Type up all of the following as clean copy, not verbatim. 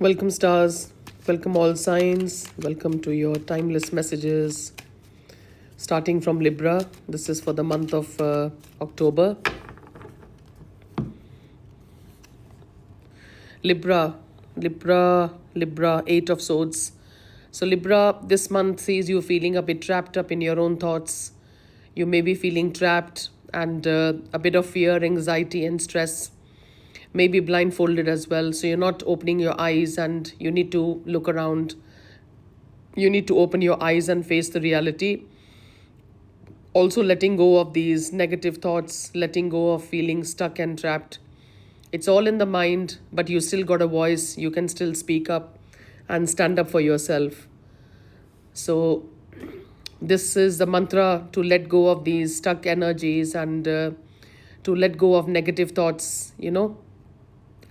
Welcome, stars. Welcome, all signs. Welcome to your timeless messages. Starting from Libra, this is for the month of October. Libra, Eight of Swords. So, Libra, this month sees you feeling a bit trapped up in your own thoughts. You may be feeling trapped and a bit of fear, anxiety, and stress. Maybe blindfolded as well. So, you're not opening your eyes and you need to look around. You need to open your eyes and face the reality. Also, letting go of these negative thoughts, letting go of feeling stuck and trapped. It's all in the mind, but you still got a voice. You can still speak up and stand up for yourself. So, this is the mantra to let go of these stuck energies and to let go of negative thoughts,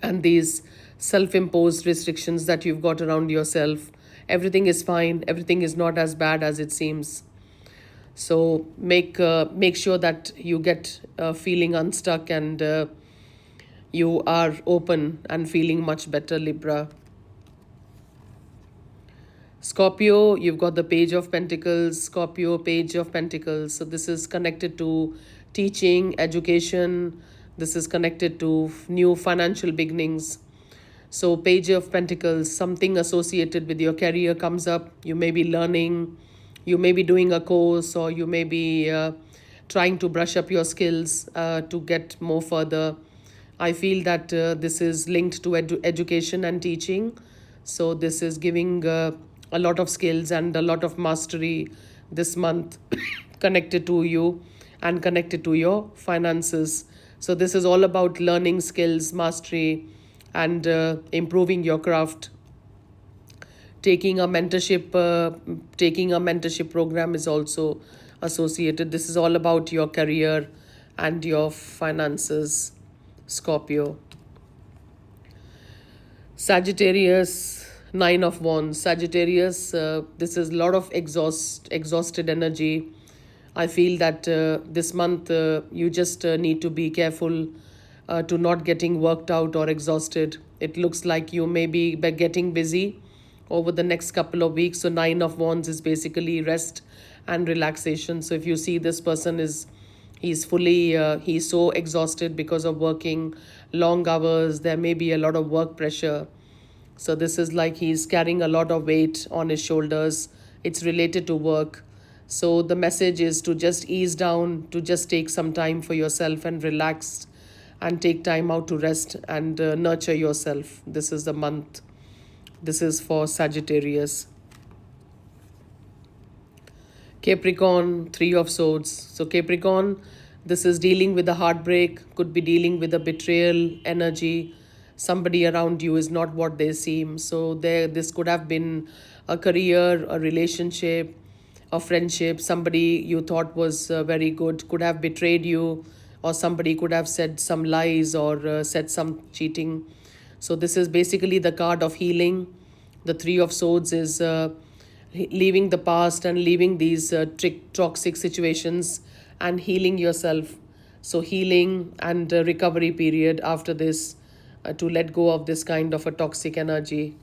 and these self imposed restrictions that you've got around yourself. Everything is fine, everything is not as bad as it seems. So make sure that you get feeling unstuck and you are open and feeling much better, Libra. Scorpio, you've got the Page of Pentacles. Scorpio, Page of Pentacles. So this is connected to teaching, education. This is connected to new financial beginnings. So Page of Pentacles, something associated with your career comes up. You may be learning, you may be doing a course, or you may be trying to brush up your skills to get more further. I feel that this is linked to education and teaching. So this is giving a lot of skills and a lot of mastery this month connected to you and connected to your finances. So this is all about learning skills, mastery, and improving your craft. Taking a mentorship program is also associated. This is all about your career and your finances, Scorpio. Sagittarius, Nine of Wands. Sagittarius, this is a lot of exhausted energy. I feel that this month you just need to be careful to not getting worked out or exhausted. It looks like you may be getting busy over the next couple of weeks. So Nine of Wands is basically rest and relaxation. So if you see this person he's so exhausted because of working long hours. There may be a lot of work pressure. So this is like he's carrying a lot of weight on his shoulders. It's related to work. So the message is to just ease down, to just take some time for yourself and relax and take time out to rest and nurture yourself. This is the month. This is for Sagittarius. Capricorn, Three of Swords. So Capricorn, this is dealing with a heartbreak, could be dealing with a betrayal energy. Somebody around you is not what they seem. So this could have been a career, a relationship, a friendship. Somebody you thought was very good could have betrayed you, or somebody could have said some lies or said some cheating. So this is basically the card of healing. The Three of Swords is leaving the past and leaving these toxic situations and healing yourself. So healing and recovery period after this to let go of this kind of a toxic energy.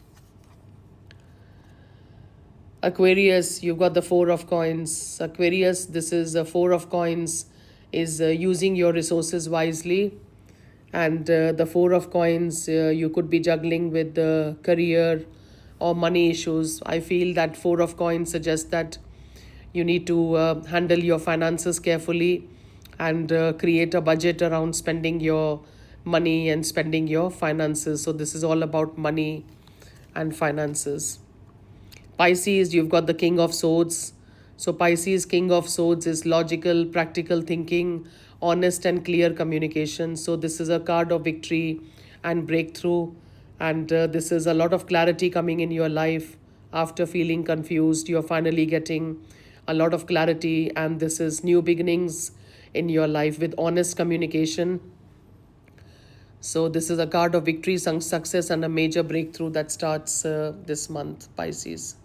Aquarius, you've got the Four of Coins. Aquarius, this is a Four of Coins, is using your resources wisely. And the Four of Coins, you could be juggling with the career or money issues. I feel that Four of Coins suggests that you need to handle your finances carefully and create a budget around spending your money and spending your finances. So this is all about money and finances. Pisces, you've got the King of Swords. So Pisces, King of Swords is logical, practical thinking, honest and clear communication. So this is a card of victory and breakthrough. And this is a lot of clarity coming in your life. After feeling confused, you're finally getting a lot of clarity. And this is new beginnings in your life with honest communication. So this is a card of victory, success, and a major breakthrough that starts this month, Pisces.